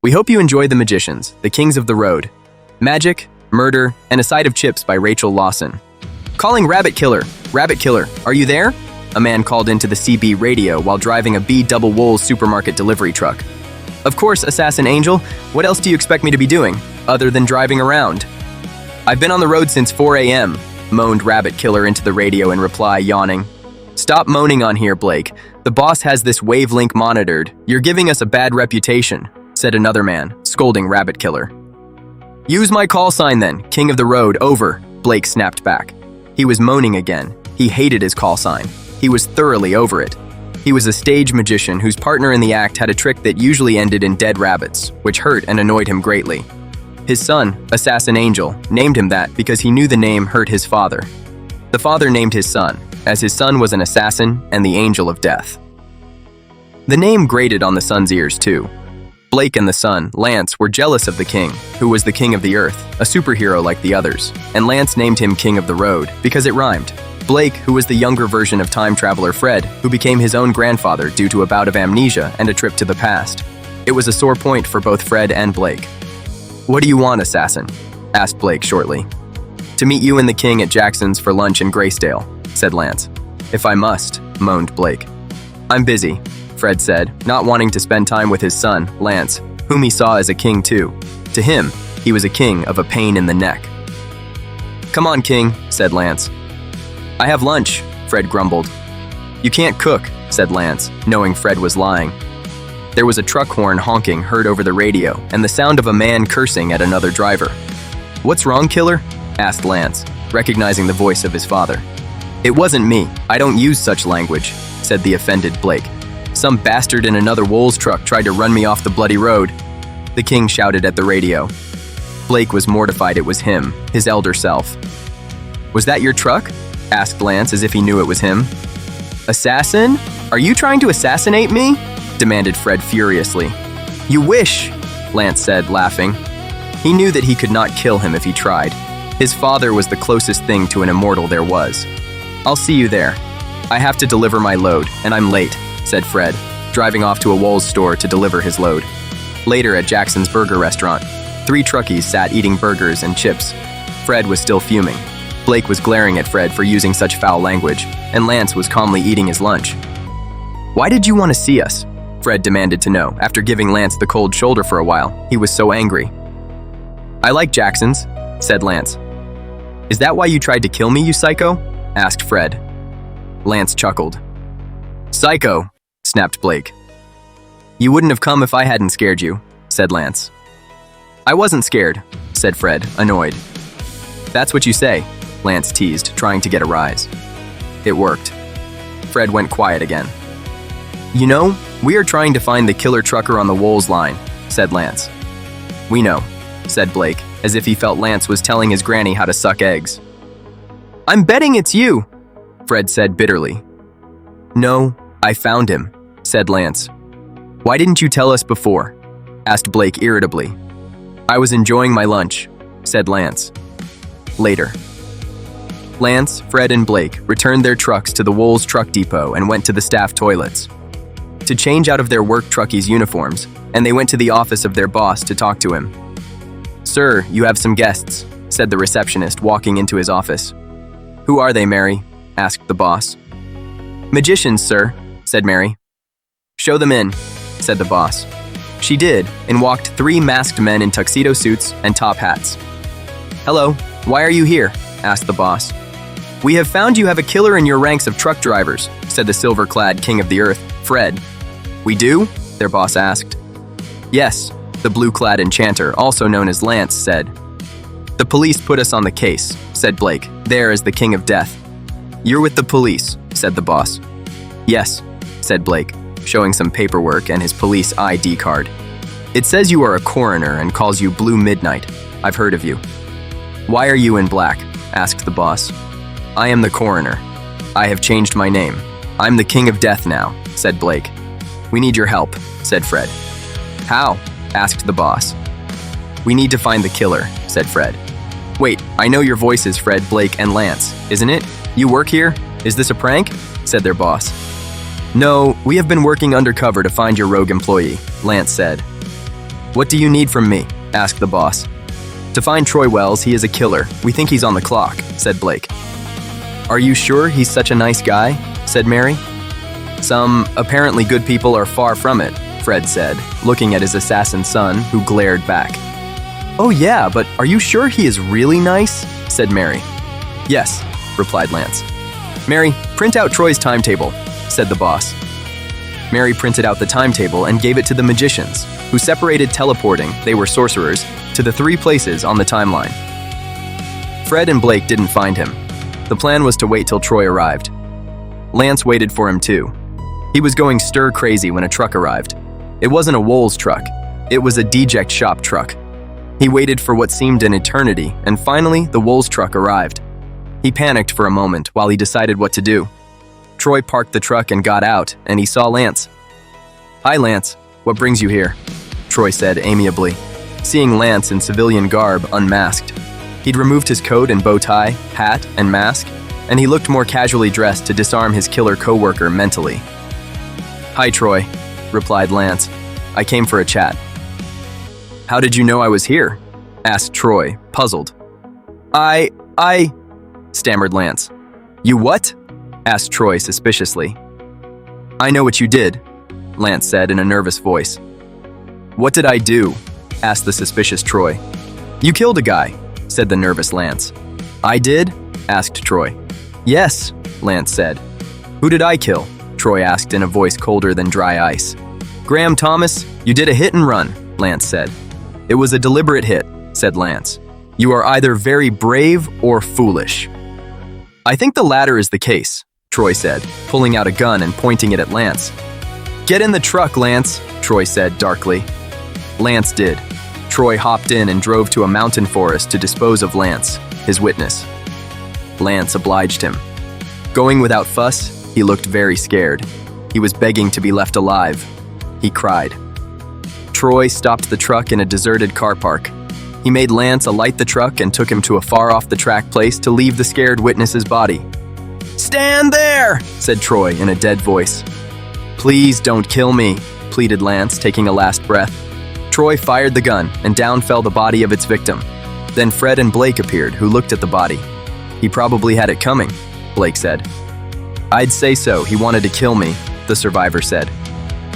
We hope you enjoy The Magicians, the Kings of the Road. Magic, Murder, and a Side of Chips by Rachel Lawson. Calling Rabbit Killer. Rabbit Killer, are you there? A man called into the CB radio while driving a B-double Woles supermarket delivery truck. Of course, Assassin Angel. What else do you expect me to be doing, other than driving around? I've been on the road since 4 a.m., moaned Rabbit Killer into the radio in reply, yawning. Stop moaning on here, Blake. The boss has this wavelength monitored. You're giving us a bad reputation, said another man, scolding Rabbit Killer. Use my call sign then, King of the Road, over, Blake snapped back. He was moaning again. He hated his call sign. He was thoroughly over it. He was a stage magician whose partner in the act had a trick that usually ended in dead rabbits, which hurt and annoyed him greatly. His son, Assassin Angel, named him that because he knew the name hurt his father. The father named his son, as his son was an assassin and the angel of death. The name grated on the son's ears too. Blake and the son, Lance, were jealous of the king, who was the king of the earth, a superhero like the others, and Lance named him King of the Road because it rhymed. Blake, who was the younger version of time traveler Fred, who became his own grandfather due to a bout of amnesia and a trip to the past. It was a sore point for both Fred and Blake. What do you want, Assassin? Asked Blake shortly. To meet you and the king at Jackson's for lunch in Graysdale, said Lance. If I must, moaned Blake. I'm busy, Fred said, not wanting to spend time with his son, Lance, whom he saw as a king too. To him, he was a king of a pain in the neck. Come on, King, said Lance. I have lunch, Fred grumbled. You can't cook, said Lance, knowing Fred was lying. There was a truck horn honking heard over the radio and the sound of a man cursing at another driver. What's wrong, Killer? Asked Lance, recognizing the voice of his father. It wasn't me. I don't use such language, said the offended Blake. Some bastard in another Woles truck tried to run me off the bloody road. The king shouted at the radio. Blake was mortified it was him, his elder self. Was that your truck? Asked Lance as if he knew it was him. Assassin? Are you trying to assassinate me? Demanded Fred furiously. You wish, Lance said, laughing. He knew that he could not kill him if he tried. His father was the closest thing to an immortal there was. I'll see you there. I have to deliver my load, and I'm late, said Fred, driving off to a Woles store to deliver his load. Later at Jackson's burger restaurant, 3 truckies sat eating burgers and chips. Fred was still fuming. Blake was glaring at Fred for using such foul language, and Lance was calmly eating his lunch. Why did you want to see us? Fred demanded to know, after giving Lance the cold shoulder for a while. He was so angry. I like Jackson's, said Lance. Is that why you tried to kill me, you psycho? Asked Fred. Lance chuckled. Psycho, snapped Blake. You wouldn't have come if I hadn't scared you, said Lance. I wasn't scared, said Fred, annoyed. That's what you say, Lance teased, trying to get a rise. It worked. Fred went quiet again. You know, we are trying to find the killer trucker on the Woles line, said Lance. We know, said Blake, as if he felt Lance was telling his granny how to suck eggs. I'm betting it's you, Fred said bitterly. No, I found him, said Lance. Why didn't you tell us before? Asked Blake irritably. I was enjoying my lunch, said Lance. Later. Lance, Fred, and Blake returned their trucks to the Woles truck depot and went to the staff toilets to change out of their work truckies uniforms, and they went to the office of their boss to talk to him. Sir, you have some guests, said the receptionist, walking into his office. Who are they, Mary? Asked the boss. Magicians, sir, said Mary. Show them in, said the boss. She did, and walked 3 masked men in tuxedo suits and top hats. Hello, why are you here? Asked the boss. We have found you have a killer in your ranks of truck drivers, said the silver-clad king of the earth, Fred. We do? Their boss asked. Yes, the blue-clad enchanter, also known as Lance, said. The police put us on the case, said Blake. There is the king of death. You're with the police, said the boss. Yes, said Blake, showing some paperwork and his police ID card. It says you are a coroner and calls you Blue Midnight. I've heard of you. Why are you in black? Asked the boss. I am the coroner. I have changed my name. I'm the king of death now, said Blake. We need your help, said Fred. How? Asked the boss. We need to find the killer, said Fred. Wait, I know your voices, Fred, Blake, and Lance, isn't it? You work here? Is this a prank? Said their boss. No, we have been working undercover to find your rogue employee, Lance said. "What do you need from me?" asked the boss. "To find Troy Wells, he is a killer. We think he's on the clock," said Blake. "Are you sure he's such a nice guy?" said Mary. "Some apparently good people are far from it," Fred said, looking at his assassin son, who glared back. "Oh yeah, but are you sure he is really nice?" said Mary. "Yes," replied Lance. "Mary, print out Troy's timetable," said the boss. Mary printed out the timetable and gave it to the magicians, who separated teleporting, they were sorcerers, to the 3 places on the timeline. Fred and Blake didn't find him. The plan was to wait till Troy arrived. Lance waited for him too. He was going stir-crazy when a truck arrived. It wasn't a Woles truck. It was a deject shop truck. He waited for what seemed an eternity, and finally, the Woles truck arrived. He panicked for a moment while he decided what to do. Troy parked the truck and got out, and he saw Lance. "Hi, Lance. What brings you here?" Troy said amiably, seeing Lance in civilian garb, unmasked. He'd removed his coat and bow tie, hat, and mask, and he looked more casually dressed to disarm his killer co-worker mentally. "Hi, Troy," replied Lance. "I came for a chat." "How did you know I was here?" asked Troy, puzzled. I stammered Lance. "You what?" asked Troy suspiciously. "I know what you did," Lance said in a nervous voice. "What did I do?" asked the suspicious Troy. "You killed a guy," said the nervous Lance. "I did?" asked Troy. "Yes," Lance said. "Who did I kill?" Troy asked in a voice colder than dry ice. "Graham Thomas, you did a hit and run," Lance said. "It was a deliberate hit," said Lance. "You are either very brave or foolish." "I think the latter is the case," Troy said, pulling out a gun and pointing it at Lance. "Get in the truck, Lance," Troy said darkly. Lance did. Troy hopped in and drove to a mountain forest to dispose of Lance, his witness. Lance obliged him. Going without fuss, he looked very scared. He was begging to be left alive. He cried. Troy stopped the truck in a deserted car park. He made Lance alight the truck and took him to a far-off-the-track place to leave the scared witness's body. "Stand there!" said Troy in a dead voice. "Please don't kill me," pleaded Lance, taking a last breath. Troy fired the gun, and down fell the body of its victim. Then Fred and Blake appeared, who looked at the body. "He probably had it coming," Blake said. "I'd say so, he wanted to kill me," the survivor said.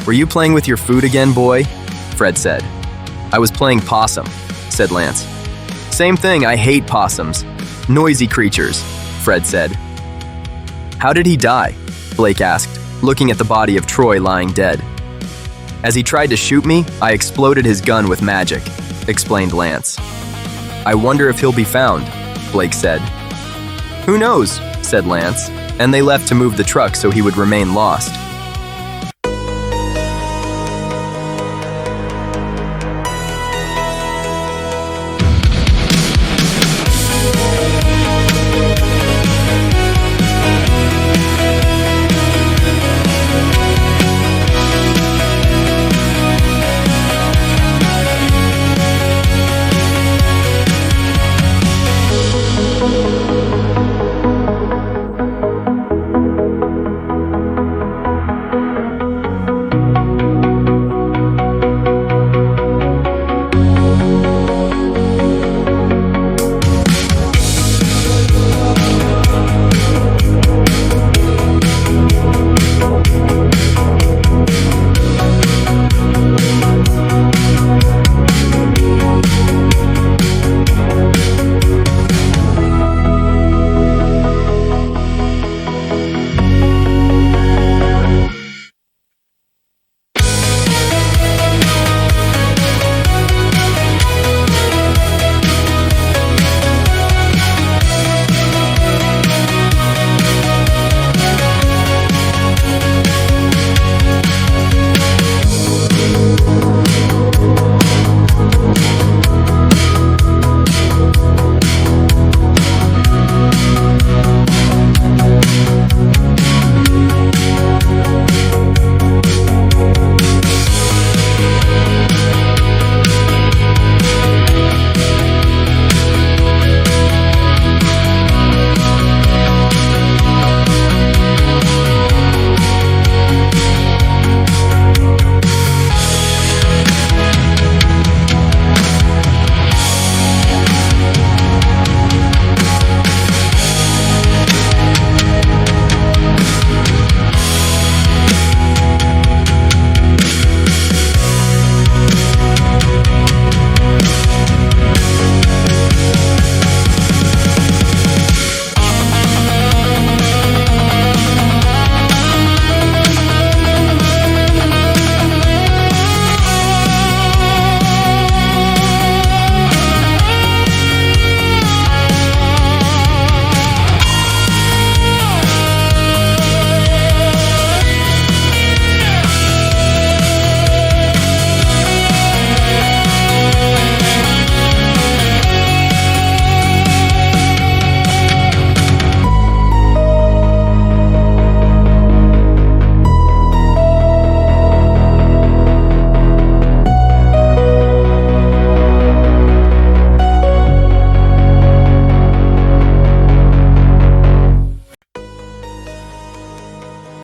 "Were you playing with your food again, boy?" Fred said. "I was playing possum," said Lance. "Same thing, I hate possums. Noisy creatures," Fred said. "How did he die?" Blake asked, looking at the body of Troy lying dead. "As he tried to shoot me, I exploded his gun with magic," explained Lance. "I wonder if he'll be found," Blake said. "Who knows?" said Lance, and they left to move the truck so he would remain lost.